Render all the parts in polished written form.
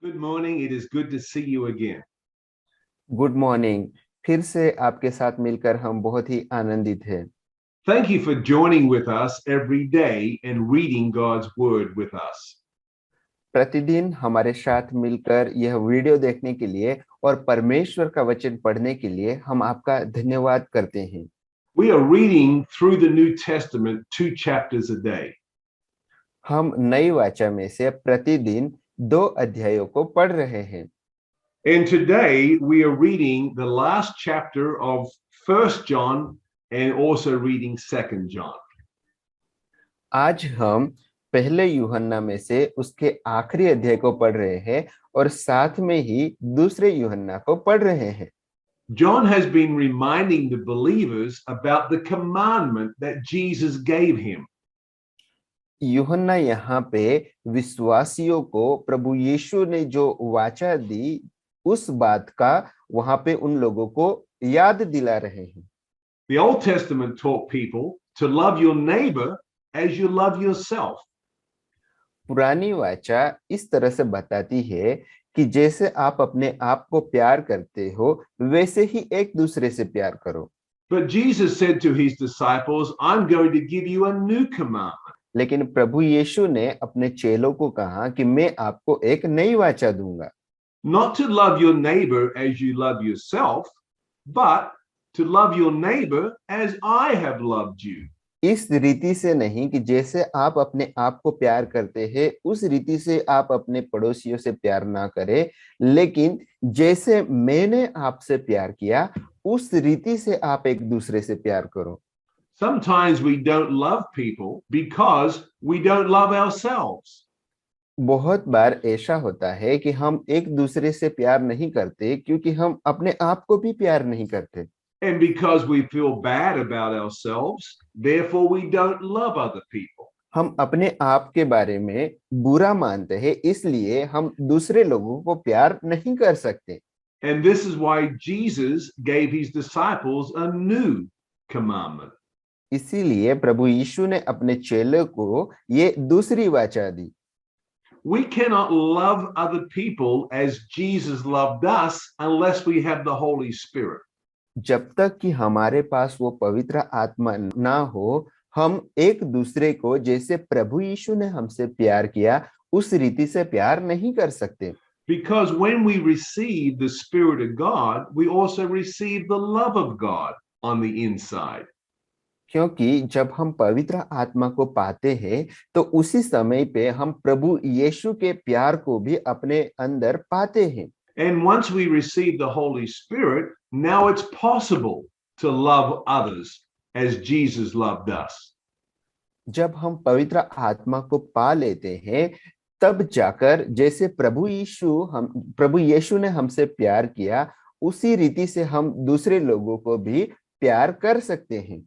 Good morning. It is good to see you again. Good morning. फिर से आपके साथ मिलकर हम बहुत ही आनंदित हैं। Thank you for joining with us every day and reading God's word with us. प्रतिदिन हमारे साथ मिलकर यह वीडियो देखने के लिए और परमेश्वर का वचन पढ़ने के लिए हम आपका धन्यवाद करते हैं। We are reading through the New Testament 2 chapters a day. हम नई वाचा में से प्रतिदिन 2 अध्यायों को पढ़ रहे हैं। And today we are reading the last chapter of 1 John and also reading 2 John. आज हम पहले यूहन्ना में से उसके आखिरी अध्याय को पढ़ रहे हैं और साथ में ही दूसरे यूहन्ना को पढ़ रहे हैं। John has been reminding the believers about the commandment that Jesus gave him. यूहन्ना यहाँ पे विश्वासियों को प्रभु यीशु ने जो वाचा दी उस बात का वहां पे उन लोगों को याद दिला रहे हैं। The Old Testament taught people to love your neighbor as you love yourself. पुरानी वाचा इस तरह से बताती है कि जैसे आप अपने आप को प्यार करते हो वैसे ही एक दूसरे से प्यार करो। But Jesus said to his disciples, I'm going to give you a new commandment. लेकिन प्रभु यीशु ने अपने चेलों को कहा कि मैं आपको एक नई वाचा दूंगा। Not to love your neighbor as you love yourself, but to love your neighbor as I have loved you. इस रीति से नहीं कि जैसे आप अपने आप को प्यार करते हैं उस रीति से आप अपने पड़ोसियों से प्यार ना करें, लेकिन जैसे मैंने आपसे प्यार किया उस रीति से आप एक दूसरे से प्यार करो। Sometimes we don't love people because we don't love ourselves. बहुत बार ऐसा होता है कि हम एक दूसरे से प्यार नहीं करते क्योंकि हम अपने आप को भी प्यार नहीं करते। And because we feel bad about ourselves, therefore we don't love other people. हम अपने आप के बारे में बुरा मानते हैं, इसलिए हम दूसरे लोगों को प्यार नहीं कर सकते। And this is why Jesus gave his disciples a new commandment. इसीलिए प्रभु यीशु ने अपने चेलों को ये दूसरी वाचा दी। We cannot love other people as Jesus loved us unless we have the Holy Spirit. जब तक कि हमारे पास वो पवित्र आत्मा ना हो, हम एक दूसरे को जैसे प्रभु यीशु ने हमसे प्यार किया उस रीति से प्यार नहीं कर सकते। Because when we receive the Spirit of God, we also receive the love of God on the inside. क्योंकि जब हम पवित्र आत्मा को पाते हैं तो उसी समय पे हम प्रभु यीशु के प्यार को भी अपने अंदर पाते हैं। And once we receive the Holy Spirit, now it's possible to love others as Jesus loved us. जब हम पवित्र आत्मा को पा लेते हैं तब जाकर जैसे प्रभु यीशु ने हमसे प्यार किया उसी रीति से हम दूसरे लोगों को भी प्यार कर सकते हैं।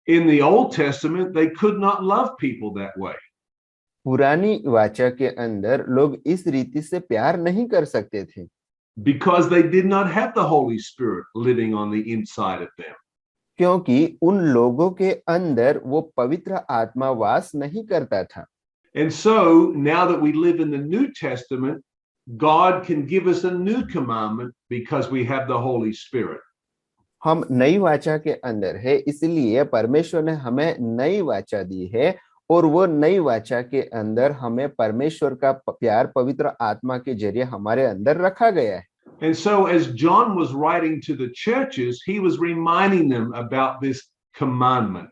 In the Old Testament, they could not love people that way. पुरानी वाचा के अंदर लोग इस रीति से प्यार नहीं कर सकते थे Because they did not have the Holy Spirit living on the inside of them. क्योंकि उन लोगों के अंदर वो पवित्र आत्मा वास नहीं करता था। And so now that we live in the New Testament, God can give us a new commandment because we have the Holy Spirit. हम नई वाचा के अंदर है, इसलिए परमेश्वर ने हमें नई वाचा दी है और वो नई वाचा के अंदर हमें परमेश्वर का प्यार पवित्र आत्मा के जरिए हमारे अंदर रखा गया है। And so as John was writing to the churches, he was reminding them about this commandment.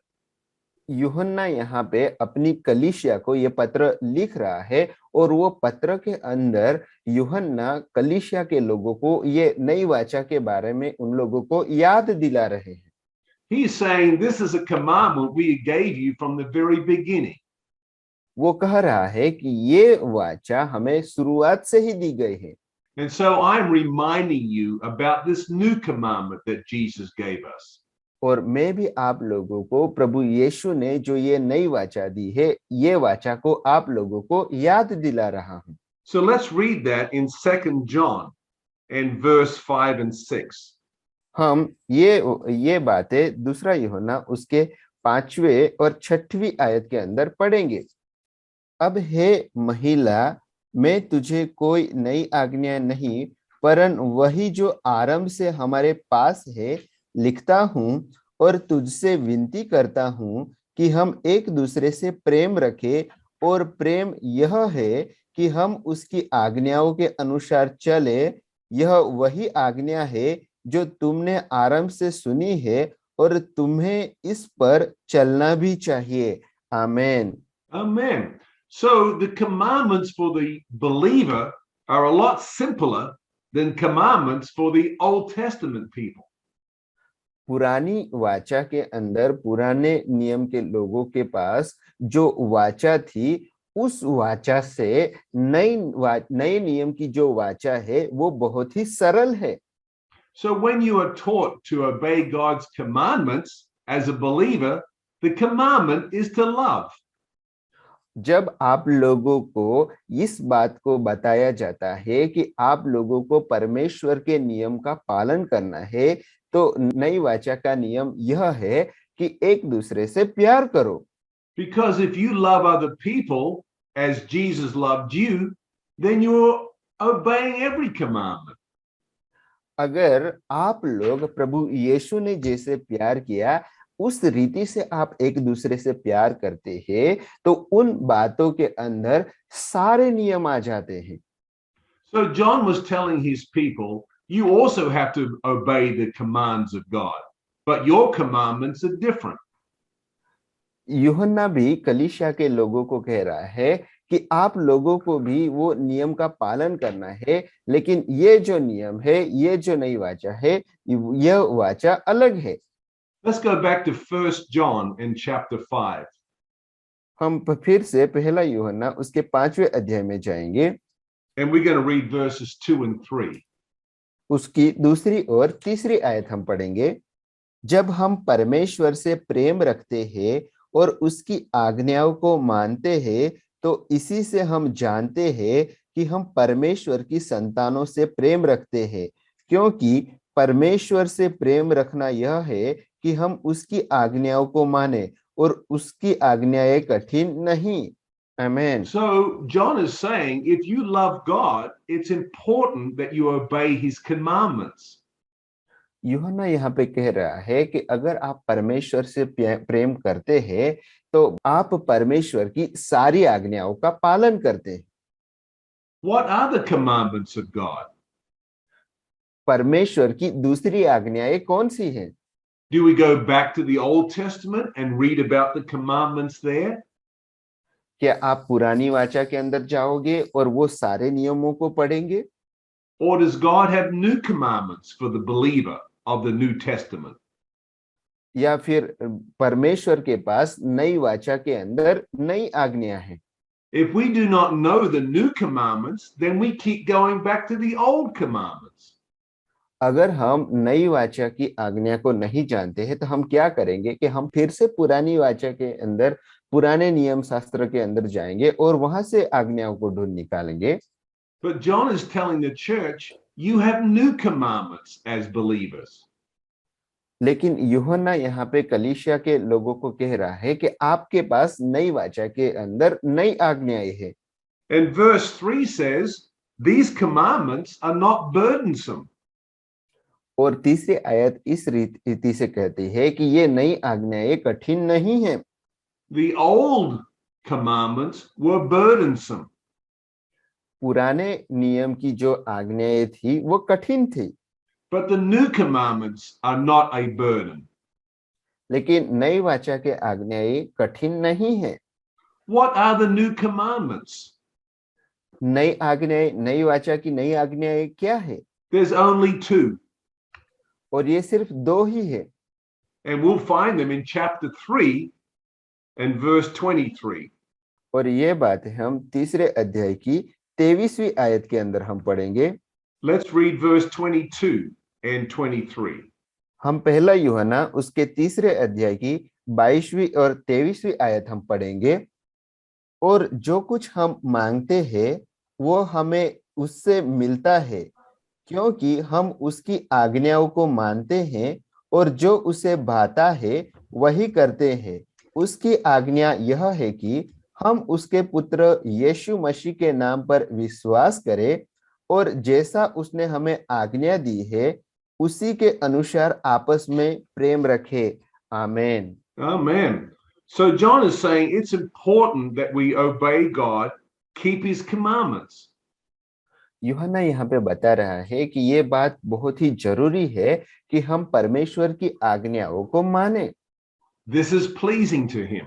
यूहन्ना यहाँ पे अपनी कलीसिया को ये पत्र लिख रहा है और वो पत्र के अंदर यूहन्ना कलीसिया के लोगों को ये नई वाचा के बारे में उन लोगों को याद दिला रहे हैं। He is saying this is a commandment we gave you from the very beginning. वो कह रहा है कि ये वाचा हमें शुरुआत से ही दी गई है। And so I'm reminding you about this new commandment that Jesus gave us. और मैं भी आप लोगों को प्रभु यीशु ने जो ये नई वाचा दी है ये वाचा को आप लोगों को याद दिला रहा हूँ। So let's read that in 2 John and verse 5 and 6. हम ये बातें दूसरा यूहन्ना उसके 5वें और 6वीं आयत के अंदर पढ़ेंगे। अब हे महिला मैं तुझे कोई नई आज्ञा नहीं परन वही जो आरंभ से हमारे पास है लिखता हूँ और तुझसे विनती करता हूँ कि हम एक दूसरे से प्रेम रखें और प्रेम यह है कि हम उसकी आज्ञाओं के अनुसार चले। यह वही आज्ञा है जो तुमने आरंभ से सुनी है और तुम्हें इस पर चलना भी चाहिए। आमीन। Amen. So the commandments for the believer are a lot simpler than commandments for the Old Testament people. पुरानी वाचा के अंदर पुराने नियम के लोगों के पास जो वाचा थी उस वाचा से नए नियम की जो वाचा है वो बहुत ही सरल है। So when you are taught to obey God's commandments as a believer, the commandment is to love. जब आप लोगों को इस बात को बताया जाता है कि आप लोगों को परमेश्वर के नियम का पालन करना है तो नई वाचा का नियम यह है कि एक दूसरे से प्यार करो। Because if you love other people as Jesus loved you, then you're obeying every commandment. अगर आप लोग प्रभु यीशु ने जैसे प्यार किया उस रीति से आप एक दूसरे से प्यार करते हैं तो उन बातों के अंदर सारे नियम आ जाते हैं। So John was telling his people, you also have to obey the commands of God, but your commandments are different. यूहन्ना भी कलीसिया के लोगों को कह रहा है कि आप लोगों को भी वो नियम का पालन करना है, लेकिन ये जो नियम है, ये जो नई वाचा है, यह वाचा अलग है। Let's go back to 1 John in chapter 5. हम फिर से पहला यूहन्ना उसके 5वें अध्याय में जाएंगे। And we're going to read verses 2 and 3. उसकी दूसरी और तीसरी आयत हम पढ़ेंगे। जब हम परमेश्वर से प्रेम रखते हैं और उसकी आज्ञाओं को मानते हैं तो इसी से हम जानते हैं कि हम परमेश्वर की संतानों से प्रेम रखते हैं, क्योंकि परमेश्वर से प्रेम रखना यह है कि हम उसकी आज्ञाओं को माने और उसकी आज्ञाएं कठिन नहीं। आमीन। So John is saying, if you love God, it's important that you obey his commandments. यूहन्ना यहाँ पे कह रहा है कि अगर आप परमेश्वर से प्रेम करते हैं तो आप परमेश्वर की सारी आज्ञाओं का पालन करते हैं। What are the commandments of God? परमेश्वर की दूसरी आज्ञाएं कौन सी हैं? Do we go back to the Old Testament and read about the commandments there? क्या आप पुरानी वाचा के अंदर जाओगे और वो सारे नियमों को पढ़ेंगे? Or does God have new commandments for the believer of the New Testament? या फिर परमेश्वर के पास नई वाचा के अंदर नई आज्ञा है? If we do not know the new commandments, then we keep going back to the old commandments. अगर हम नई वाचा की आज्ञा को नहीं जानते हैं तो हम क्या करेंगे कि हम फिर से पुरानी वाचा के अंदर पुराने नियम शास्त्र के अंदर जाएंगे और वहां से आज्ञाओं को ढूंढ निकालेंगे। But John is telling the church, you have new commandments as believers. लेकिन यूहन्ना यहाँ पे कलीसिया के लोगों को कह रहा है कि आपके पास नई वाचा के अंदर नई आज्ञाएं हैं। And verse 3 says, these commandments are not burdensome. और तीसरी आयत इस रीति से कहती है कि ये नई आज्ञाएं कठिन नहीं है। The old commandments were burdensome. पुराने नियम की जो आज्ञाएं थी वो कठिन थी। But the new commandments are not a burden. लेकिन नई वाचा के आज्ञाएं कठिन नहीं है। What are the new commandments? नई आज्ञाएं, नई वाचा की नई आज्ञाएं क्या है? There's only two. और ये सिर्फ दो ही है। And we'll find them in chapter 3 and verse 23. और ये बात हम तीसरे अध्याय की 23वीं आयत के अंदर हम पढ़ेंगे। Let's read verse 22 and 23. हम पहला यूहन्ना उसके तीसरे अध्याय की 22वीं और 23वीं आयत हम पढ़ेंगे। और जो कुछ हम मांगते हैं वो हमें उससे मिलता है, क्योंकि हम उसकी आज्ञाओं को मानते हैं और जो उसे भाता है वही करते हैं। उसकी आज्ञा यह है कि हम उसके पुत्र यीशु मसीह के नाम पर विश्वास करें और जैसा उसने हमें आज्ञा दी है उसी के अनुसार आपस में प्रेम रखें। आमीन। Amen. So John is saying it's important that we obey God, keep his commandments. यूहन्ना यहाँ पे बता रहा है कि ये बात बहुत ही जरूरी है कि हम परमेश्वर की आज्ञाओं को माने This is pleasing to him.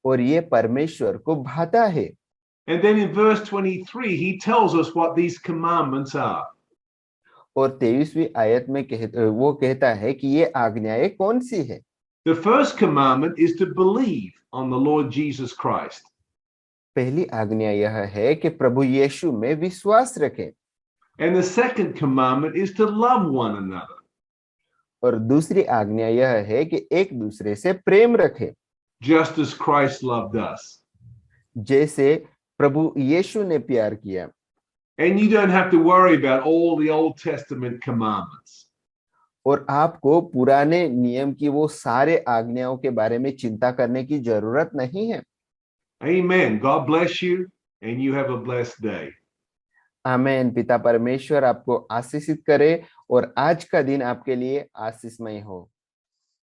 और ये परमेश्वर को भाता है। And then in verse 23, he tells us what these commandments are. और 23वीं आयत में वो कहता है कि ये आज्ञाएं कौन सी है। The first commandment is to believe on the Lord Jesus Christ. पहली आज्ञा यह है कि प्रभु यीशु में विश्वास रखें। And the second commandment is to love one another. और दूसरी आज्ञा यह है कि एक दूसरे से प्रेम रखें, Just as Christ loved us. जैसे प्रभु यीशु ने प्यार किया। And you don't have to worry about all the Old Testament commandments. और आपको पुराने नियम की वो सारे आज्ञाओं के बारे में चिंता करने की जरूरत नहीं है। Amen. God bless you and you have a blessed day. आमीन। पिता परमेश्वर आपको आशीषित करे और आज का दिन आपके लिए आशीषमय हो।